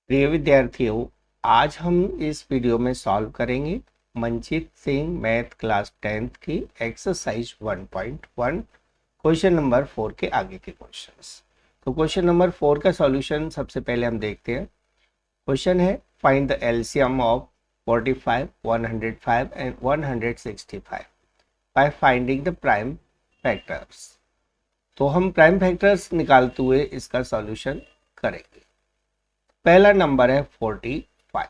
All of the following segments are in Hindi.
प्रिय विद्यार्थियों, आज हम इस वीडियो में सॉल्व करेंगे Manjeet Singh math class 10th की एक्सरसाइज 1.1 क्वेश्चन नंबर 4 के आगे के क्वेश्चंस। तो क्वेश्चन नंबर 4 का सॉल्यूशन सबसे पहले हम देखते हैं। क्वेश्चन है find the LCM of 45, 105 and 165 by finding the prime factors. तो हम प्राइम फैक्टर्स निकालते हुए इसका सॉल्यूशन करेंगे। पहला नंबर है 45।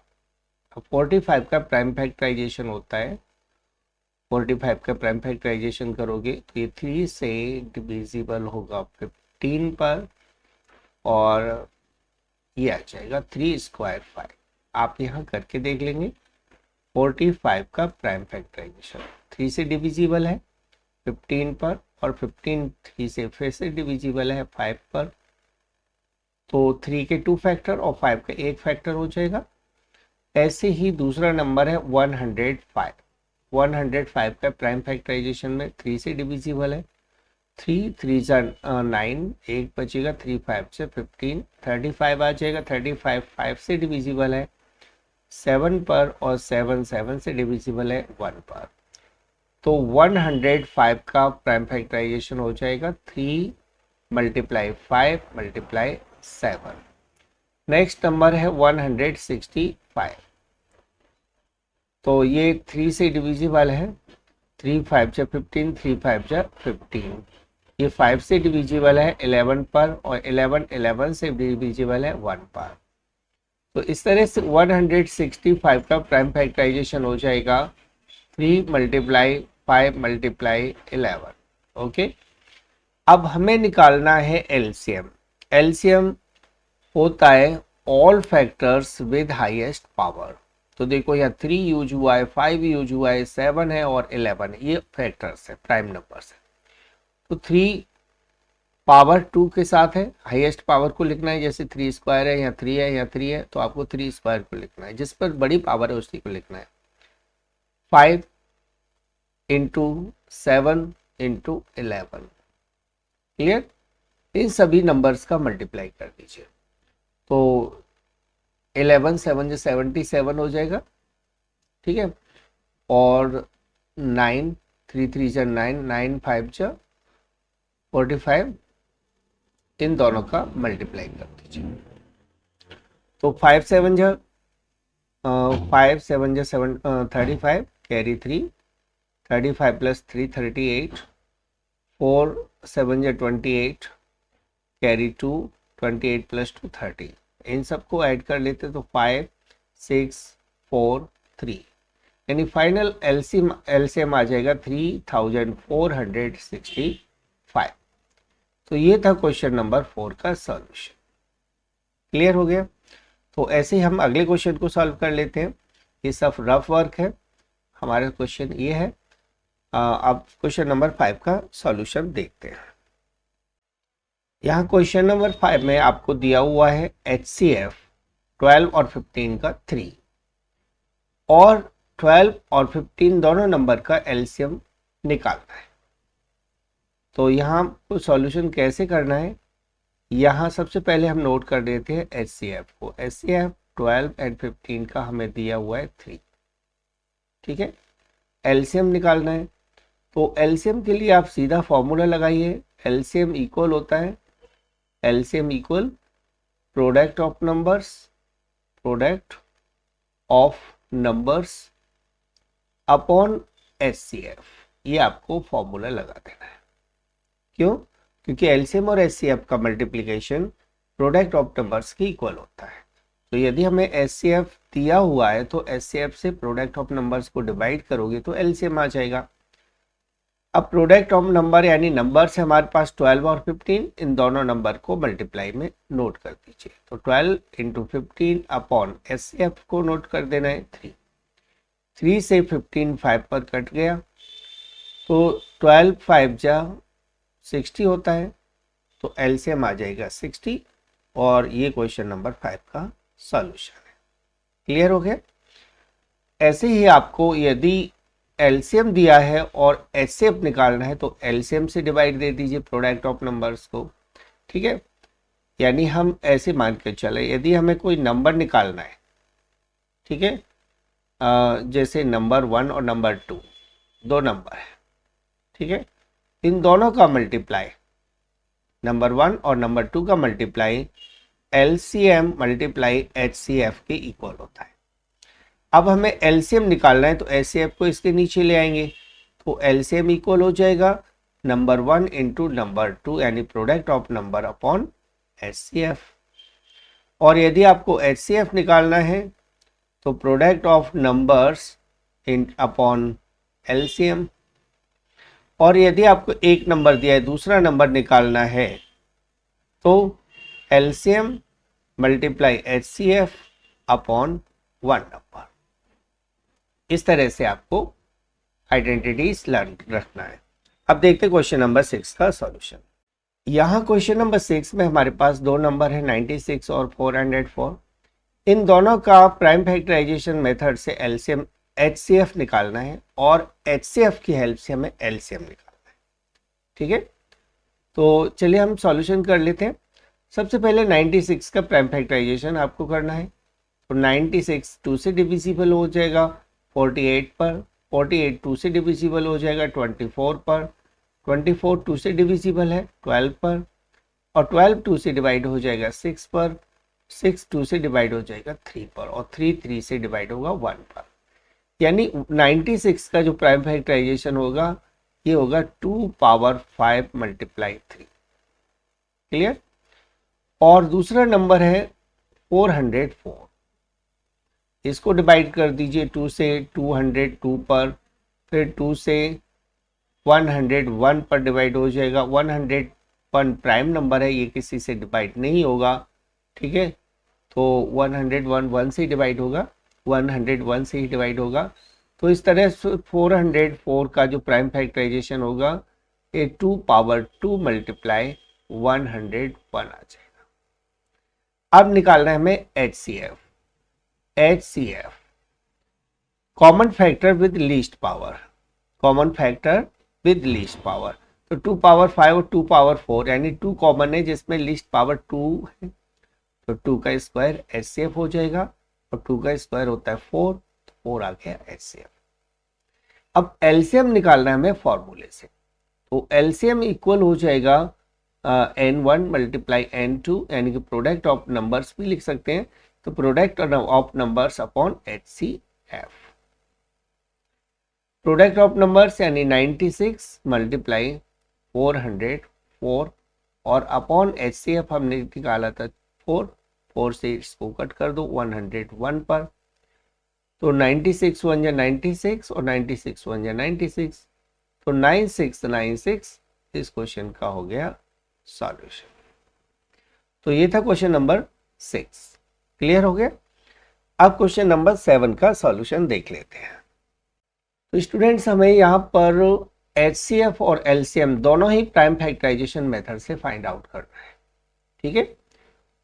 अब 45 का प्राइम फैक्टराइजेशन होता है। 45 का प्राइम फैक्टराइजेशन करोगे तो ये 3 से डिविजिबल होगा 15 पर, और ये आ जाएगा 3 स्क्वायर 5। आप यहाँ करके देख लेंगे। 45 का प्राइम फैक्टराइजेशन 3 से डिविजिबल है 15 पर, और 15 3 से फिर से डिविजिबल है 5 पर। तो 3 के 2 फैक्टर और 5 का 1 फैक्टर हो जाएगा। ऐसे ही दूसरा नंबर है 105। 105 का प्राइम फैक्टराइजेशन में 3 से डिविजिबल है। 3 3 9, 1 बचेगा, 3 5 से 15, 35 आ जाएगा। 35 5 से डिविजिबल है 7 पर, और 7 7 से डिविजिबल है 1 पर। तो 105 का प्राइम फैक्टराइजेशन हो जाएगा 3 × 5 × 7। नेक्स्ट नंबर है 165। तो ये 3 से डिविजिबल है। 3 5 जा 15, 3 5 जा 15। ये 5 से डिविजिबल है 11 पर, और 11 11 से डिविजिबल है 1 पर। तो इस तरह से 165 का प्राइम फैक्टराइजेशन हो जाएगा 3 × 5 × 11। ओके, अब हमें निकालना है एलसीएम। एलसीएम होता है all factors with highest power. तो देखो यहाँ 3 यूज हुआ है, 5 यूज हुआ है, 7 है और 11 है। ये फैक्टर्स है, प्राइम नंबर्स है। तो 3 पावर 2 के साथ है, हाईएस्ट पावर को लिखना है। जैसे 3 स्क्वायर है, यहाँ 3 है, यहाँ 3 है, तो आपको 3 स्क्वायर को लिखना है। जिस पर बड़ी पावर है उसी को लिखना है। 5 × 7 × 11। क्लियर? इन सभी नंबर्स का मल्टीप्लाई कर दीजिए। तो 11 7 जो 77 हो जाएगा, ठीक है। और 9 3 3 जा 9, 9 5 जा 45। इन दोनों का मल्टीप्लाई कर दीजिए। तो 5 7 जा 5 7 जा 7 35, कैरी 3, 35 + 3 38, 4 7 जा 28, कैरी 2, 28 + 2 30। इन सबको ऐड कर लेते तो 5 6 4 3, यानी फाइनल एलसीएम आ जाएगा 3465। तो ये था क्वेश्चन नंबर 4 का सॉल्यूशन। क्लियर हो गया? तो ऐसे ही हम अगले क्वेश्चन को सॉल्व कर लेते हैं। ये सब रफ वर्क है। हमारा क्वेश्चन ये है। अब क्वेश्चन नंबर 5 का सॉल्यूशन देखते हैं। यहाँ क्वेश्चन नंबर 5 में आपको दिया हुआ है HCF 12 और 15 का 3, और 12 और 15 दोनों नंबर का एलसीएम निकालना है। तो यहाँ को सॉल्यूशन कैसे करना है, यहाँ सबसे पहले हम नोट कर देते हैं HCF को। HCF 12 और 15 का हमें दिया हुआ है 3, ठीक है। एलसीएम निकालना है। तो एलसीएम के लिए आप सीधा फॉर्मूला लगाइए। एलसीएम इक्वल होता है LCM equal product of numbers upon HCF। ये आपको फॉर्मूला लगा देना है। क्यों? क्योंकि LCM और HCF का मल्टीप्लिकेशन प्रोडक्ट ऑफ नंबर्स के इक्वल होता है। तो यदि हमें HCF दिया हुआ है तो HCF से प्रोडक्ट ऑफ नंबर्स को डिवाइड करोगे तो LCM आ जाएगा। अब प्रोडक्ट ऑफ नंबर यानी नंबर्स है हमारे पास 12 और 15, इन दोनों नंबर को मल्टीप्लाई में नोट कर दीजिए। तो 12 × 15 अपॉन HCF को नोट कर देना है 3। 3 से 15 5 पर कट गया, तो 12 5 जा 60 होता है। तो एलसीएम आ जाएगा 60, और ये क्वेश्चन नंबर 5 का सॉल्यूशन है। क्लियर हो गया? ऐसे ही आपको यदि एलसीएम दिया है और एचसीएफ निकालना है तो एलसीएम से डिवाइड दे दीजिए प्रोडक्ट ऑफ नंबर्स को, ठीक है। यानी हम ऐसे मान के चले, यदि हमें कोई नंबर निकालना है, ठीक है, जैसे नंबर 1 और नंबर 2 दो नंबर है, ठीक है, इन दोनों का मल्टीप्लाई, नंबर 1 और नंबर 2 का मल्टीप्लाई LCM मल्टीप्लाई HCF के इक्वल होता है। अब हमें LCM निकालना है तो HCF को इसके नीचे ले आएंगे, तो LCM इक्वल हो जाएगा नंबर 1 इंटू नंबर 2 यानी product of number upon HCF। और यदि आपको HCF निकालना है तो product of numbers in upon LCM। और यदि आपको एक नंबर दिया है, दूसरा नंबर निकालना है तो LCM multiply HCF upon 1 number. इस तरह से आपको आइडेंटिटीज लर्न रखना है। अब देखते हैं क्वेश्चन नंबर 6 का सॉल्यूशन। यहाँ क्वेश्चन नंबर 6 में हमारे पास दो नंबर है 96 और 404। इन दोनों का प्राइम फैक्टराइजेशन मेथड से LCM HCF निकालना है और HCF की हेल्प से हमें LCM निकालना है, ठीक है। तो चलिए हम सॉल्यूशन कर लेते हैं। सबसे पहले 96 का प्राइम फैक्टराइजेशन आपको करना है, तो 96 2 से डिविजिबल हो जाएगा 48 पर, 48 2 से डिविजिबल हो जाएगा 24 पर, 24 2 से डिविजिबल है 12 पर, और 12 2 से डिवाइड हो जाएगा 6 पर, 6 2 से डिवाइड हो जाएगा 3 पर, और 3 3 से डिवाइड होगा 1 पर। यानी 96 का जो प्राइम फैक्टराइजेशन होगा ये होगा 2 पावर 5 मल्टीप्लाई 3। क्लियर। और दूसरा नंबर है 404, इसको डिवाइड कर दीजिए 2 से 202 पर, फिर 2 से 101 पर डिवाइड हो जाएगा। 101 प्राइम नंबर है, ये किसी से डिवाइड नहीं होगा, ठीक है, तो 101 1 से डिवाइड होगा, 101 से ही डिवाइड होगा। तो इस तरह से 404 का जो प्राइम फैक्टराइजेशन होगा ये 2 पावर 2 मल्टीप्लाई 101 आ जाएगा। अब निकालना है हमें HCF common factor with least power, common factor with least power. तो 2 पावर 5 और 2 पावर 4 यानी 2 कॉमन है जिसमें लीस्ट पावर 2 है, तो 2 का स्क्वायर HCF हो जाएगा, और 2 का स्क्वायर होता है 4, तो 4 आ गया HCF। अब LCM निकालना है हमें फॉर्मूले से, तो LCM इक्वल हो जाएगा N1 मल्टीप्लाई N2 यानी कि प्रोडक्ट ऑफ नंबर्स भी लिख सकते हैं, तो product of numbers upon HCF। Product of numbers यानी 96 मल्टीप्लाई 404 और अपॉन HCF हमने निकाला था 4 से इसको कट कर दो 101 पर, तो 96 1 या 96 और 96 1 या 96, तो 9696 इस क्वेश्चन का हो गया सॉल्यूशन। तो ये था क्वेश्चन नंबर 6। क्लियर हो गया। अब क्वेश्चन नंबर 7 का सॉल्यूशन देख लेते हैं। तो स्टूडेंट्स हमें यहाँ पर HCF और LCM दोनों ही प्राइम फैक्टराइजेशन मेथड से फाइंड आउट करना है, ठीक है।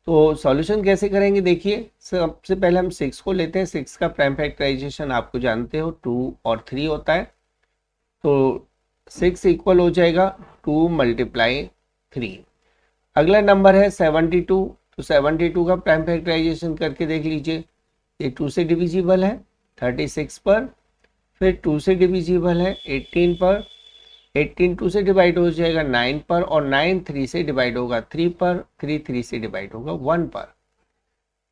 तो सॉल्यूशन कैसे करेंगे देखिए, सबसे पहले हम 6 को लेते हैं। 6 का प्राइम फैक्टराइजेशन आपको जानते हो 2 और 3 होता है, तो 6 इक्वल हो जाएगा 2 मल्टीप्लाई 3। अगला नंबर है 72, तो 72 का प्राइम फैक्टराइजेशन करके देख लीजिए, ये 2 से डिविजिबल है 36 पर, फिर 2 से डिविजिबल है 18 पर, 18 2 से डिवाइड हो जाएगा 9 पर, और 9 3 से डिवाइड होगा 3 पर, 3 3 से डिवाइड होगा 1 पर,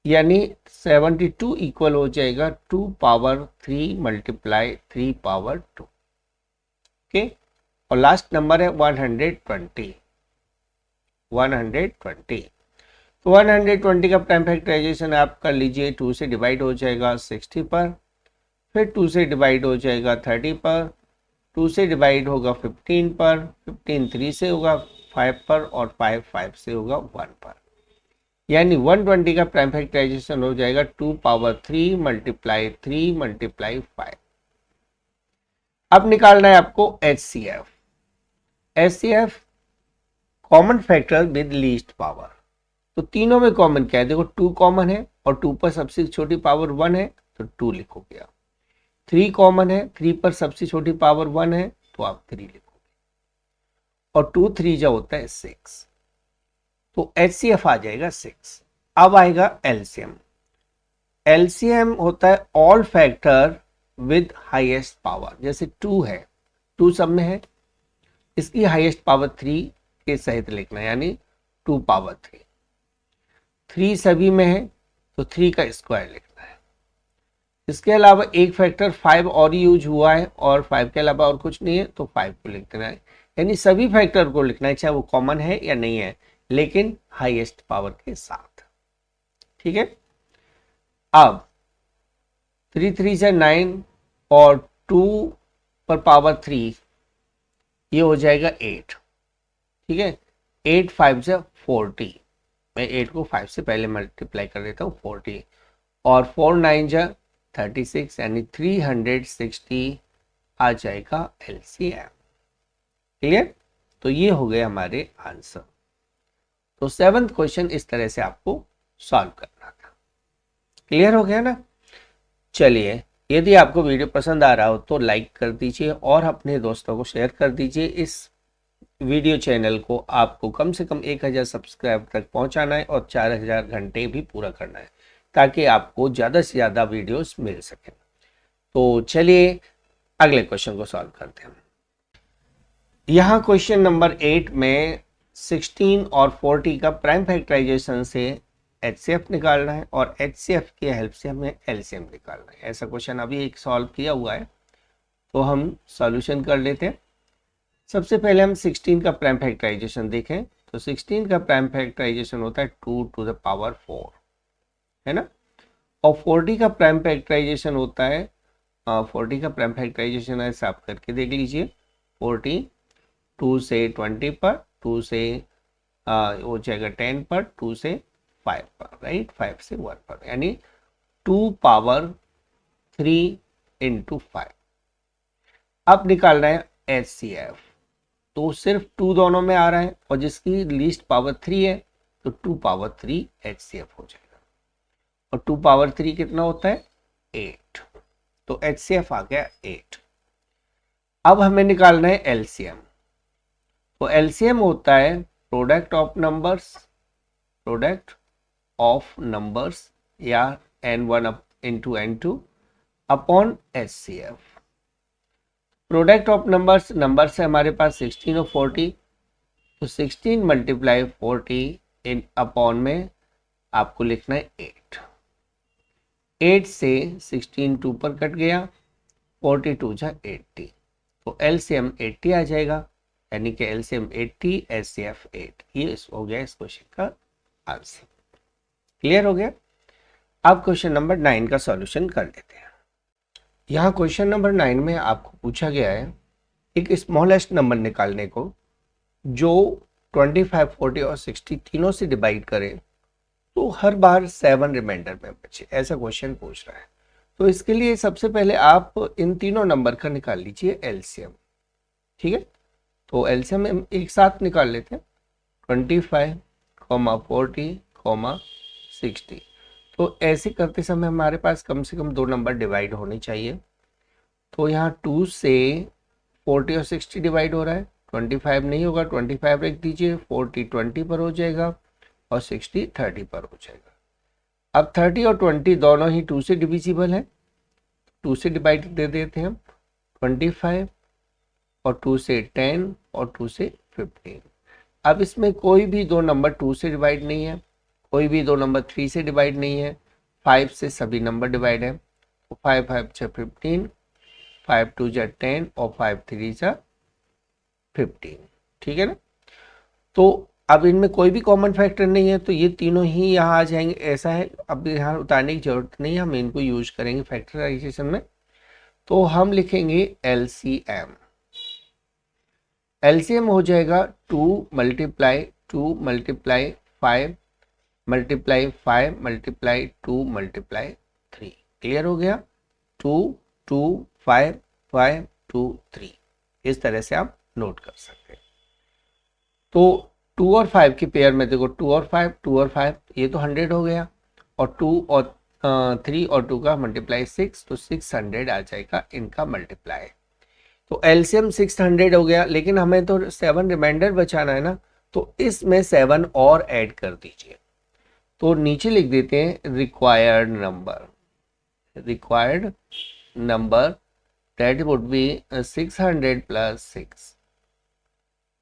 यानी 72 इक्वल हो जाएगा 2 पावर 3 मल्टीप्लाई 3 पावर 2। ओके। और लास्ट नंबर है 120, 120। तो 120 का प्राइम फैक्टराइजेशन आप कर लीजिए, 2 से डिवाइड हो जाएगा 60 पर, फिर 2 से डिवाइड हो जाएगा 30 पर, 2 से डिवाइड होगा 15 पर, 15 3 से होगा 5 पर, और 5 5 से होगा 1 पर, यानी 120 का प्राइम फैक्टराइजेशन हो जाएगा 2 पावर 3 मल्टीप्लाई 3 मल्टीप्लाई 5। अब निकालना है आपको HCF। HCF common factor with least power. तो तीनों में कॉमन क्या है, देखो 2 कॉमन है और 2 पर सबसे छोटी पावर 1 है, तो 2 लिखोगे आप। 3 कॉमन है, 3 पर सबसे छोटी पावर 1 है, तो आप 3 लिखोगे, और 2 3 जो होता है 6। तो HCF आ जाएगा 6। अब आएगा LCM। LCM होता है all factor with highest power. जैसे 2 है, 2 सब में है, इसकी हाईएस्ट पावर 3 के सहित लिखना है, यानी 2 पावर 3। 3 सभी में है तो 3 का स्क्वायर लिखना है। इसके अलावा एक फैक्टर 5 और यूज हुआ है और 5 के अलावा और कुछ नहीं है तो 5 को लिख देना है, यानी सभी फैक्टर को लिखना है, चाहे वो कॉमन है या नहीं है, लेकिन हाईएस्ट पावर के साथ। ठीक है। अब 3 3 से 9 और 2 पर पावर 3, ये हो जाएगा 8। ठीक है। 8 5 से 40, मैं 8 को 5 से पहले मल्टीप्लाई कर देता हूँ, 40, और 4 9 जा 36, यानी 360 आ जाएगा LCM। क्लियर। तो ये हो गए हमारे आंसर। तो 7th क्वेश्चन इस तरह से आपको सॉल्व करना था। क्लियर हो गया ना। चलिए, यदि आपको वीडियो पसंद आ रहा हो तो लाइक कर दीजिए और अपने दोस्तों को शेयर कर दीजिए। इस वीडियो चैनल को आपको कम से कम 1000 सब्सक्राइब तक पहुंचाना है और 4000 घंटे भी पूरा करना है, ताकि आपको ज़्यादा से ज़्यादा वीडियोस मिल सकें। तो चलिए अगले क्वेश्चन को सॉल्व करते हैं। यहाँ क्वेश्चन नंबर 8 में 16 और 40 का प्राइम फैक्टराइजेशन से HCF निकालना है और HCF की हेल्प से हमें LCM निकालना है। ऐसा क्वेश्चन अभी एक सॉल्व किया हुआ है, तो हम सॉल्यूशन कर लेते हैं। सबसे पहले हम 16 का प्राइम फैक्टराइजेशन देखें तो 16 का प्राइम फैक्टराइजेशन होता है 2 टू द पावर 4, है ना। और 40 का प्राइम फैक्टराइजेशन होता है 40 का प्राइम फैक्टराइजेशन ऐसे आप करके देख लीजिए। 40 2 से 20 पर, 2 से हो जाएगा 10 पर, 2 से 5 पर, राइट, 5 से 1 पर, यानी 2 पावर 3 इंटू 5। अब निकालना है HCF, तो सिर्फ 2 दोनों में आ रहा है और जिसकी लीस्ट पावर 3 है तो 2 पावर 3 HCF हो जाएगा। और 2 पावर 3 कितना होता है 8, तो HCF आ गया 8। अब हमें निकालना है LCM, तो LCM होता है प्रोडक्ट ऑफ नंबर्स या N1 into N2 upon HCF। Product of numbers है हमारे पास 16 और 40, तो 16 मल्टीप्लाई 40 इन अपॉन में आपको लिखना है 8। 8 से 16 2 पर कट गया, 42 जा 80, तो LCM 80 आ जाएगा, यानी कि LCM 80 HCF 8। ये हो गया इस क्वेश्चन का आंसर। क्लियर हो गया। अब क्वेश्चन नंबर 9 का सॉल्यूशन कर लेते हैं। यहाँ क्वेश्चन नंबर 9 में आपको पूछा गया है एक स्मॉलेस्ट नंबर निकालने को जो 25, 40 और 60 तीनों से डिवाइड करे तो हर बार 7 रिमाइंडर में बचे, ऐसा क्वेश्चन पूछ रहा है। तो इसके लिए सबसे पहले आप इन तीनों नंबर का निकाल लीजिए LCM। ठीक है, तो LCM हम एक साथ निकाल लेते हैं, 25, 40, 60। तो ऐसे करते समय हमारे पास कम से कम 2 नंबर डिवाइड होने चाहिए। तो यहाँ 2 से 40 और 60 डिवाइड हो रहा है, 25 नहीं होगा, 25 रख दीजिए, 40 20 पर हो जाएगा और 60 30 पर हो जाएगा। अब 30 और 20 दोनों ही 2 से डिविजिबल है, 2 से डिवाइड दे देते हैं हम, 25 और 2 से 10 और 2 से 15। अब इसमें कोई भी 2 नंबर 2 से डिवाइड नहीं है, कोई भी 2 नंबर 3 से डिवाइड नहीं है, 5 से सभी नंबर डिवाइड है। तो 5 5 जा 15, 5 2 जा 10 और 5 3 जा 15। ठीक है ना। तो अब इनमें कोई भी कॉमन फैक्टर नहीं है, तो ये तीनों ही यहाँ आ जाएंगे। ऐसा है, अब यहाँ उतारने की जरूरत नहीं है, हम इनको यूज करेंगे फैक्टराइजेशन में। तो हम लिखेंगे LCM। LCM हो जाएगा 2 multiply 2 multiply 5 multiply 5 multiply 2 multiply 3। Clear हो गया। 2 2 5 5 2 3, इस तरह से आप नोट कर सकते हैं। तो 2 और 5 की पेयर में देखो, 2 और 5 ये तो 100 हो गया, और 2 और 3 और 2 का मल्टीप्लाई 6, तो 600 आ जाएगा इनका मल्टीप्लाई। तो LCM 600 हो गया, लेकिन हमें तो 7 रिमाइंडर बचाना है ना, तो इसमें 7 और ऐड कर दीजिए। तो नीचे लिख देते हैं required number that would be 600 plus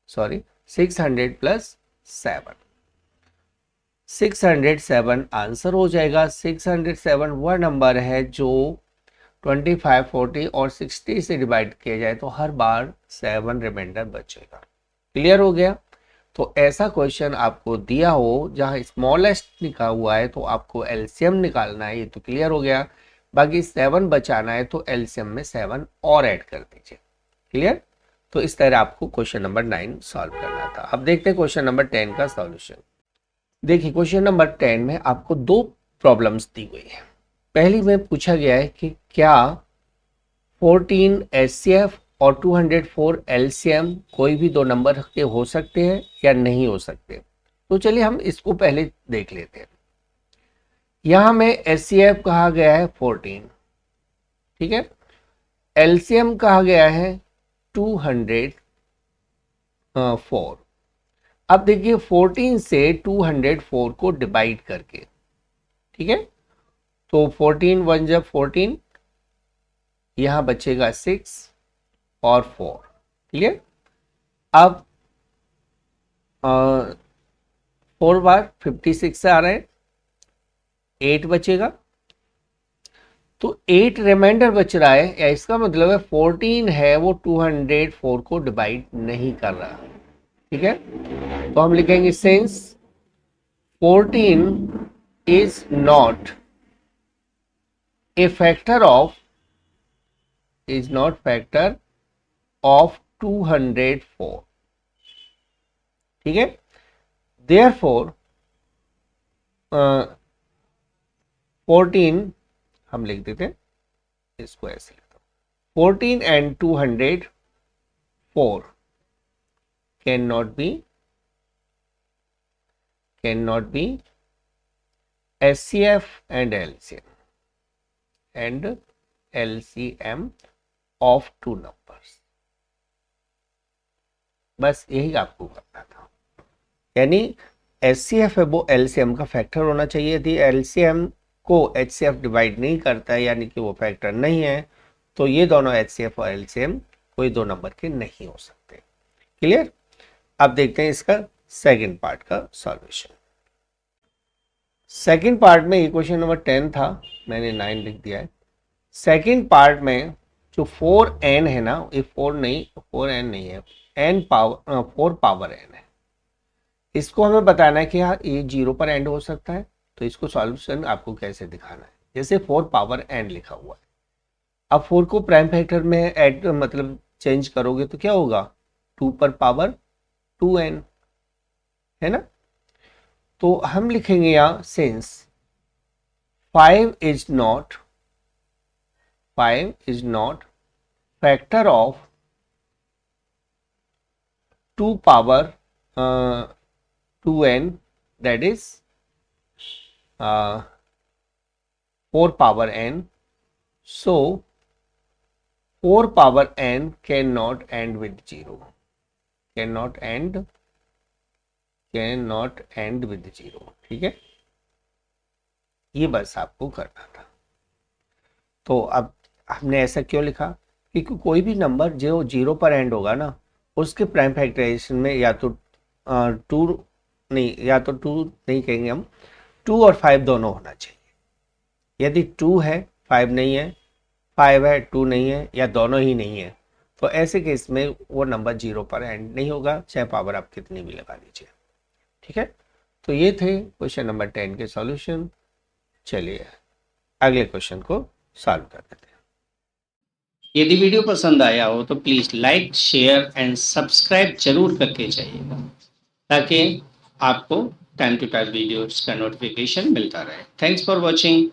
600 plus 7। 607 answer हो जाएगा। 607 वह नंबर है जो 25, 40 और 60 से डिवाइड किया जाए तो हर बार 7 रिमाइंडर बचेगा। क्लियर हो गया। तो ऐसा क्वेश्चन आपको दिया हो जहां स्मॉलेस्ट लिखा हुआ है तो आपको एलसीएम निकालना है, ये तो क्लियर हो गया। बाकी 7 बचाना है तो एलसीएम में 7 और ऐड कर दीजिए। क्लियर। तो इस तरह आपको क्वेश्चन नंबर 9 सॉल्व करना था। अब देखते हैं क्वेश्चन नंबर 10 का सॉल्यूशन। देखिए क्वेश्चन नंबर 10 में आपको 2 प्रॉब्लम्स दी गई है। पहली में पूछा गया है कि क्या 14 एचसीएफ और 204 एलसीएम कोई भी 2 नंबर के हो सकते हैं या नहीं हो सकते। तो चलिए हम इसको पहले देख लेते हैं। यहां में एचसीएफ कहा गया है 14, ठीक है। एलसीएम कहा गया है 204। अब देखिए 14 से 204 को डिवाइड करके, ठीक है। तो 14 1 जब 14, यहां बचेगा 6 और 4। क्लियर। अब 4 बार 56 से आ रहे हैं, 8 बचेगा। तो 8 रिमाइंडर बच रहा है, या इसका मतलब है 14 है वो 204 को डिवाइड नहीं कर रहा। ठीक है। तो हम लिखेंगे since 14 is not a factor of 204। ठीक है। देयरफॉर 14 हम लिख देते हैं, इसको ऐसे लिखता हूं, 14 and 204 cannot be SCF and LCM of 2 numbers। बस यही आपको करना था। यानी SCF है वो LCM का फैक्टर होना चाहिए। यदि LCM को HCF डिवाइड नहीं करता है, यानी कि वो फैक्टर नहीं है, तो ये दोनों HCF और LCM कोई 2 नंबर के नहीं हो सकते। क्लियर। अब देखते हैं इसका सेकंड पार्ट का सॉल्यूशन। सेकंड पार्ट में ये क्वेश्चन नंबर 10 था, मैंने 9 लिख दिया है। सेकंड पार्ट में जो 4n है ना, ये 4n नहीं है, n पावर 4 पावर n है। इसको हमें बताना है कि हाँ ये 0 पर एंड हो सकता है। तो इसको सॉल्यूशन आपको कैसे दिखाना है। जैसे 4 पावर n लिखा हुआ है, अब 4 को प्राइम फैक्टर में ऐड मतलब चेंज करोगे तो क्या होगा, 2 पर पावर 2n, है ना। तो हम लिखेंगे यहां since 5 is not factor of 2 power 2n, that is 4 power n, so 4 power n cannot end with 0, cannot end with 0। ठीक है। ये बस आपको करना था। तो अब हमने ऐसा क्यों लिखा, क्योंकि कोई भी नंबर जो 0 पर एंड होगा ना, उसके प्राइम फैक्टराइजेशन में या तो 2 कहेंगे हम, 2 और 5 दोनों होना चाहिए। यदि 2 है 5 नहीं है, 5 है 2 नहीं है, या दोनों ही नहीं है, तो ऐसे केस में वो नंबर 0 पर एंड नहीं होगा, चाहे पावर आप कितनी भी लगा लीजिए। ठीक है। तो ये थे क्वेश्चन नंबर 10 के सॉल्यूशन। चलिए अगले क्वेश्चन को सॉल्व कर देते हैं। यदि वीडियो पसंद आया हो तो please like, share and subscribe जरूर करके जाइएगा, ताकि आपको टाइम टू टाइम वीडियोस का नोटिफिकेशन मिलता रहे। Thanks for watching.